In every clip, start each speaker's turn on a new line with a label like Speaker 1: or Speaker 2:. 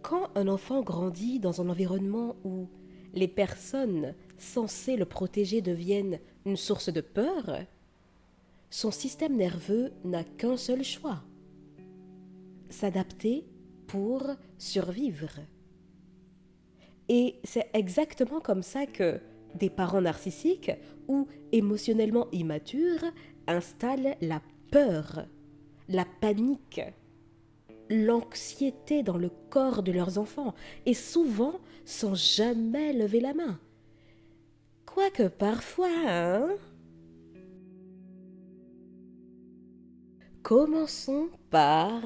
Speaker 1: Quand un enfant grandit dans un environnement où les personnes censées le protéger deviennent une source de peur, son système nerveux n'a qu'un seul choix: s'adapter pour survivre. Et c'est exactement comme ça que des parents narcissiques ou émotionnellement immatures installent la peur, la panique, l'anxiété dans le corps de leurs enfants, et souvent sans jamais lever la main. Quoique parfois, hein? Commençons par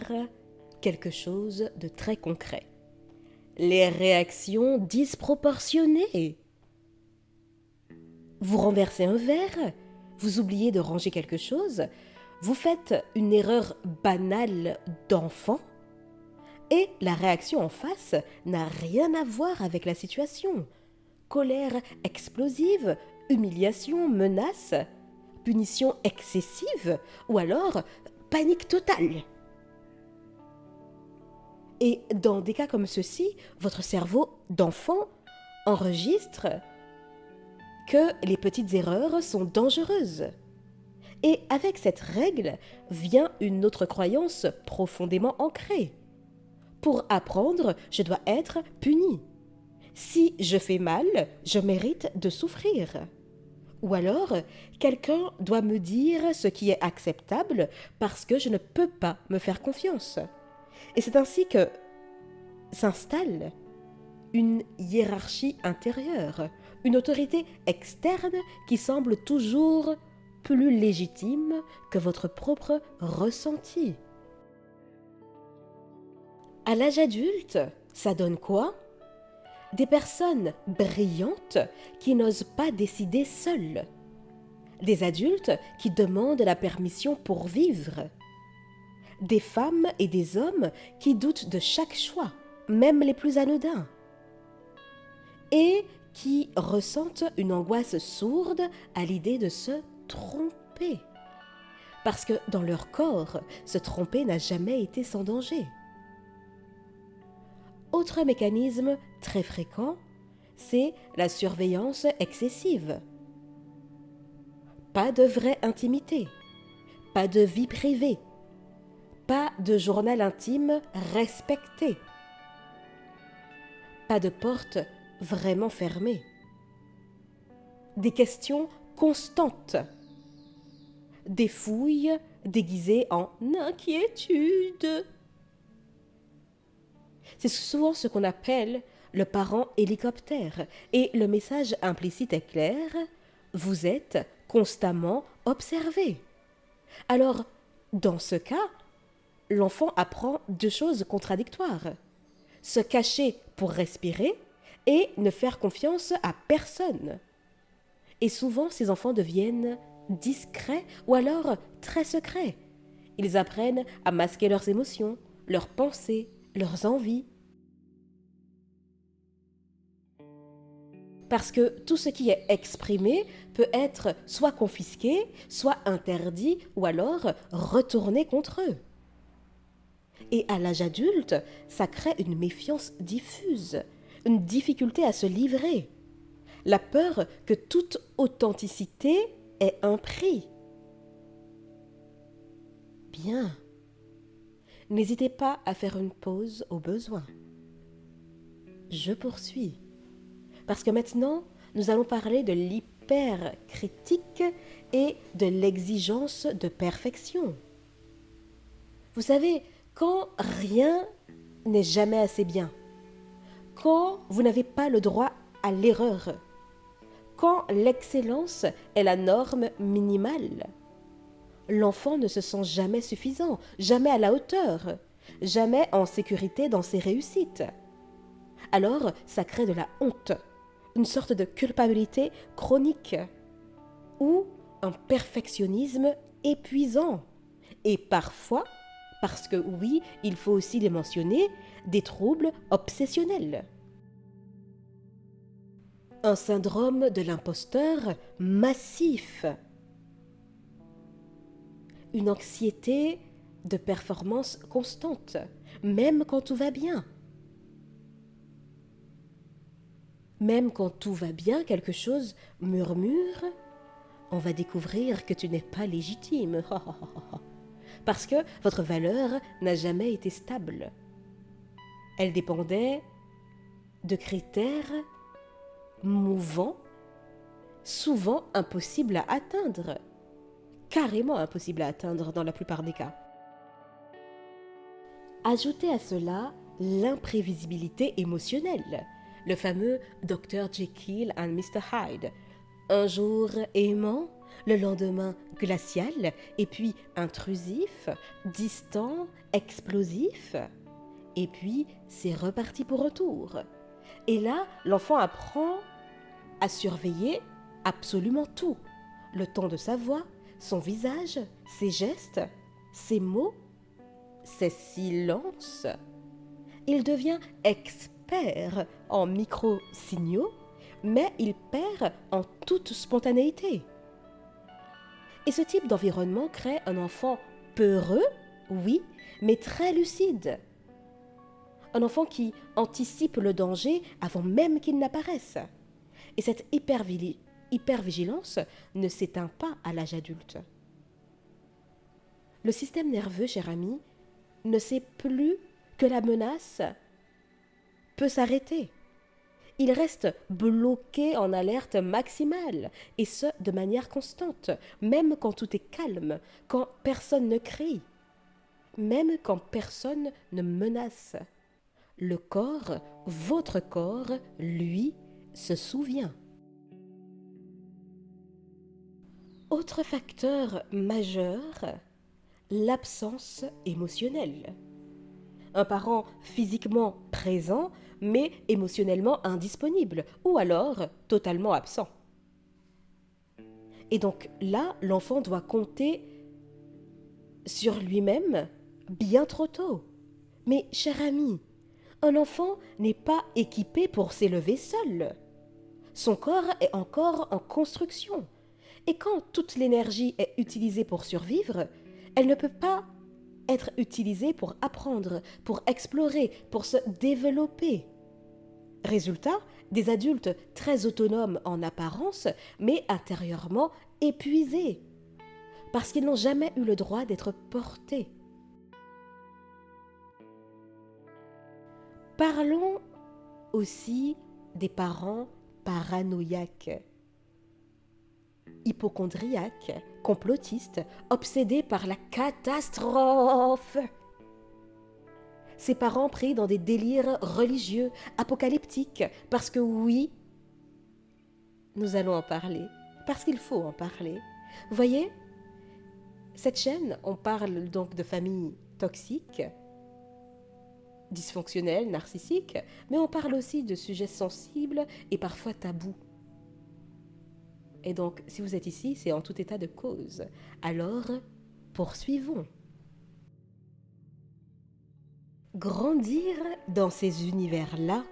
Speaker 1: quelque chose de très concret: les réactions disproportionnées. Vous renversez un verre, vous oubliez de ranger quelque chose, vous faites une erreur banale d'enfant, et la réaction en face n'a rien à voir avec la situation. Colère explosive, humiliation, menace, punition excessive, ou alors panique totale. Et dans des cas comme ceux-ci, votre cerveau d'enfant enregistre que les petites erreurs sont dangereuses. Et avec cette règle vient une autre croyance profondément ancrée: pour apprendre, je dois être puni. Si je fais mal, je mérite de souffrir. Ou alors, quelqu'un doit me dire ce qui est acceptable parce que je ne peux pas me faire confiance. Et c'est ainsi que s'installe une hiérarchie intérieure, une autorité externe qui semble toujours plus légitime que votre propre ressenti. À l'âge adulte, ça donne quoi? Des personnes brillantes qui n'osent pas décider seules. Des adultes qui demandent la permission pour vivre. Des femmes et des hommes qui doutent de chaque choix, même les plus anodins. Et qui ressentent une angoisse sourde à l'idée de se tromper. Parce que dans leur corps, se tromper n'a jamais été sans danger. Autre mécanisme très fréquent, c'est la surveillance excessive. Pas de vraie intimité, pas de vie privée, pas de journal intime respecté, pas de porte vraiment fermée. Des questions constantes, des fouilles déguisées en inquiétude. C'est souvent ce qu'on appelle le parent hélicoptère, et le message implicite est clair: vous êtes constamment observé. Alors, dans ce cas, l'enfant apprend deux choses contradictoires: se cacher pour respirer et ne faire confiance à personne. Et souvent, ces enfants deviennent discrets ou alors très secrets. Ils apprennent à masquer leurs émotions, leurs pensées, leurs envies. Parce que tout ce qui est exprimé peut être soit confisqué, soit interdit, ou alors retourné contre eux. Et à l'âge adulte, ça crée une méfiance diffuse, une difficulté à se livrer, la peur que toute authenticité ait un prix. Bien, n'hésitez pas à faire une pause au besoin. Je poursuis. Parce que maintenant, nous allons parler de l'hypercritique et de l'exigence de perfection. Vous savez, quand rien n'est jamais assez bien, quand vous n'avez pas le droit à l'erreur, quand l'excellence est la norme minimale, l'enfant ne se sent jamais suffisant, jamais à la hauteur, jamais en sécurité dans ses réussites. Alors, ça crée de la honte, une sorte de culpabilité chronique ou un perfectionnisme épuisant. Et parfois, parce que oui, il faut aussi les mentionner, des troubles obsessionnels. Un syndrome de l'imposteur massif. Une anxiété de performance constante, même quand tout va bien. Même quand tout va bien, quelque chose murmure, on va découvrir que tu n'es pas légitime. Parce que votre valeur n'a jamais été stable. Elle dépendait de critères mouvants, souvent impossibles à atteindre. Carrément impossibles à atteindre dans la plupart des cas. Ajoutez à cela l'imprévisibilité émotionnelle, le fameux Dr. Jekyll and Mr. Hyde. Un jour aimant, le lendemain glacial, et puis intrusif, distant, explosif. Et puis c'est reparti pour retour. Et là, l'enfant apprend à surveiller absolument tout. Le ton de sa voix, son visage, ses gestes, ses mots, ses silences. Il devient expert en micro-signaux, mais il perd en toute spontanéité. Et ce type d'environnement crée un enfant peureux, oui, mais très lucide. Un enfant qui anticipe le danger avant même qu'il n'apparaisse. Et cette hypervigilance ne s'éteint pas à l'âge adulte. Le système nerveux, cher ami, ne sait plus que la menace peut s'arrêter. Il reste bloqué en alerte maximale, et ce, de manière constante, même quand tout est calme, quand personne ne crie, même quand personne ne menace. Le corps, votre corps, lui, se souvient. Autre facteur majeur, l'absence émotionnelle. Un parent physiquement présent, mais émotionnellement indisponible, ou alors totalement absent. Et donc là, l'enfant doit compter sur lui-même bien trop tôt. Mais cher ami, un enfant n'est pas équipé pour s'élever seul. Son corps est encore en construction. Et quand toute l'énergie est utilisée pour survivre, elle ne peut pas être utilisée pour apprendre, pour explorer, pour se développer. Résultat, des adultes très autonomes en apparence, mais intérieurement épuisés, parce qu'ils n'ont jamais eu le droit d'être portés. Parlons aussi des parents paranoïaques, hypocondriaques, complotistes, obsédés par la catastrophe. Ces parents pris dans des délires religieux, apocalyptiques, parce que oui, nous allons en parler, parce qu'il faut en parler. Vous voyez, cette chaîne, on parle donc de familles toxiques, dysfonctionnelles, narcissiques, mais on parle aussi de sujets sensibles et parfois tabous. Et donc, si vous êtes ici, c'est en tout état de cause. Alors, poursuivons. Grandir dans ces univers-là,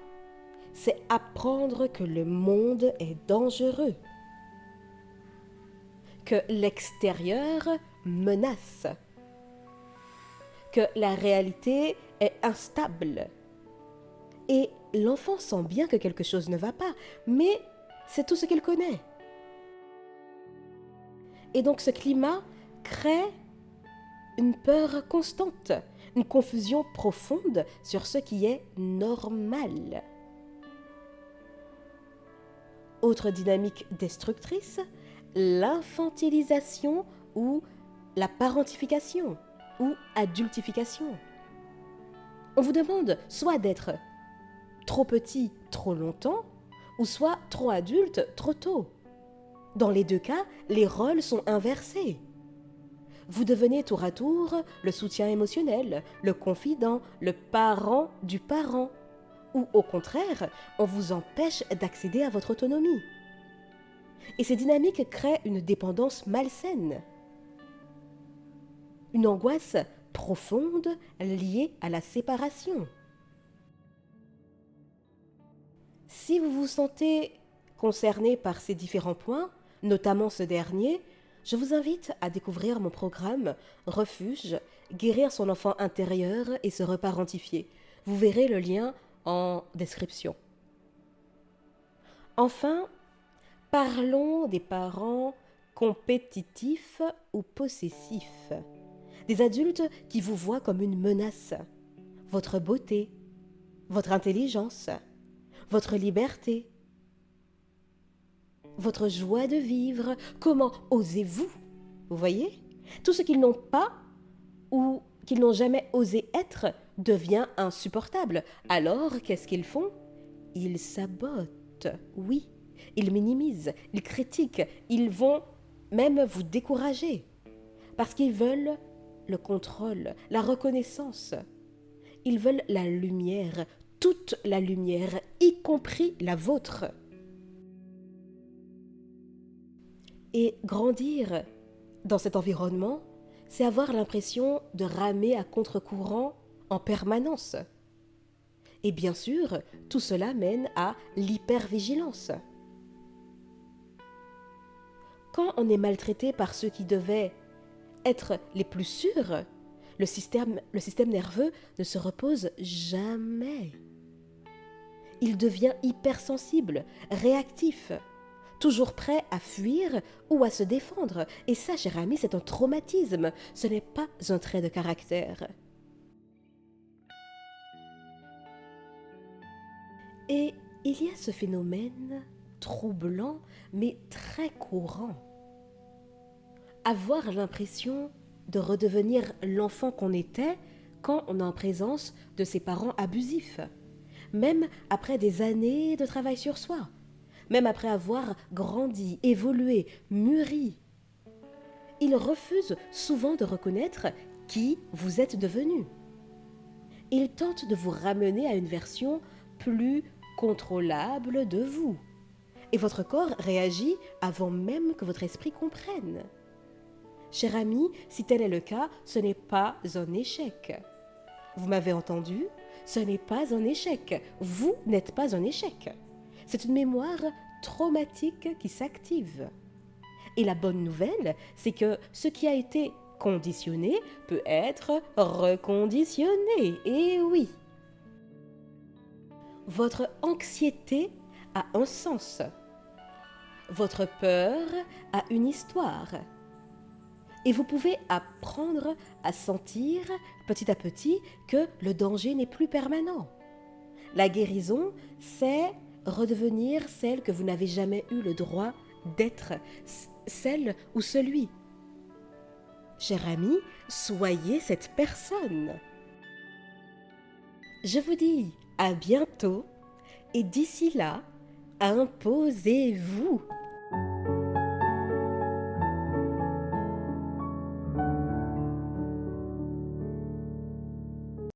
Speaker 1: c'est apprendre que le monde est dangereux, que l'extérieur menace, que la réalité est instable. Et l'enfant sent bien que quelque chose ne va pas, mais c'est tout ce qu'il connaît. Et donc ce climat crée une peur constante, une confusion profonde sur ce qui est normal. Autre dynamique destructrice, l'infantilisation ou la parentification ou adultification. On vous demande soit d'être trop petit trop longtemps, ou soit trop adulte trop tôt. Dans les deux cas, les rôles sont inversés. Vous devenez tour à tour le soutien émotionnel, le confident, le parent du parent. Ou au contraire, on vous empêche d'accéder à votre autonomie. Et ces dynamiques créent une dépendance malsaine. Une angoisse profonde liée à la séparation. Si vous vous sentez concerné par ces différents points, notamment ce dernier, je vous invite à découvrir mon programme Refuge, guérir son enfant intérieur et se reparentifier. Vous verrez le lien en description. Enfin, parlons des parents compétitifs ou possessifs, des adultes qui vous voient comme une menace. Votre beauté, votre intelligence, votre liberté, votre joie de vivre. Comment osez-vous? Vous voyez? Tout ce qu'ils n'ont pas ou qu'ils n'ont jamais osé être devient insupportable. Alors, qu'est-ce qu'ils font? Ils sabotent, oui. Ils minimisent, ils critiquent, ils vont même vous décourager. Parce qu'ils veulent le contrôle, la reconnaissance. Ils veulent la lumière, toute la lumière, y compris la vôtre. Et grandir dans cet environnement, c'est avoir l'impression de ramer à contre-courant en permanence. Et bien sûr, tout cela mène à l'hypervigilance. Quand on est maltraité par ceux qui devaient être les plus sûrs, le système nerveux ne se repose jamais. Il devient hypersensible, réactif, toujours prêt à fuir ou à se défendre. Et ça, cher ami, c'est un traumatisme, ce n'est pas un trait de caractère. Et il y a ce phénomène troublant, mais très courant. Avoir l'impression de redevenir l'enfant qu'on était quand on est en présence de ses parents abusifs, même après des années de travail sur soi, même après avoir grandi, évolué, mûri. Ils refusent souvent de reconnaître qui vous êtes devenu. Ils tentent de vous ramener à une version plus contrôlable de vous. Et votre corps réagit avant même que votre esprit comprenne. Cher ami, si tel est le cas, ce n'est pas un échec. Vous m'avez entendu? Ce n'est pas un échec. Vous n'êtes pas un échec. C'est une mémoire traumatique qui s'active. Et la bonne nouvelle, c'est que ce qui a été conditionné peut être reconditionné. Et oui. Votre anxiété a un sens. Votre peur a une histoire. Et vous pouvez apprendre à sentir petit à petit que le danger n'est plus permanent. La guérison, c'est redevenir celle que vous n'avez jamais eu le droit d'être, celle ou celui. Cher ami, soyez cette personne. Je vous dis à bientôt et d'ici là, imposez-vous.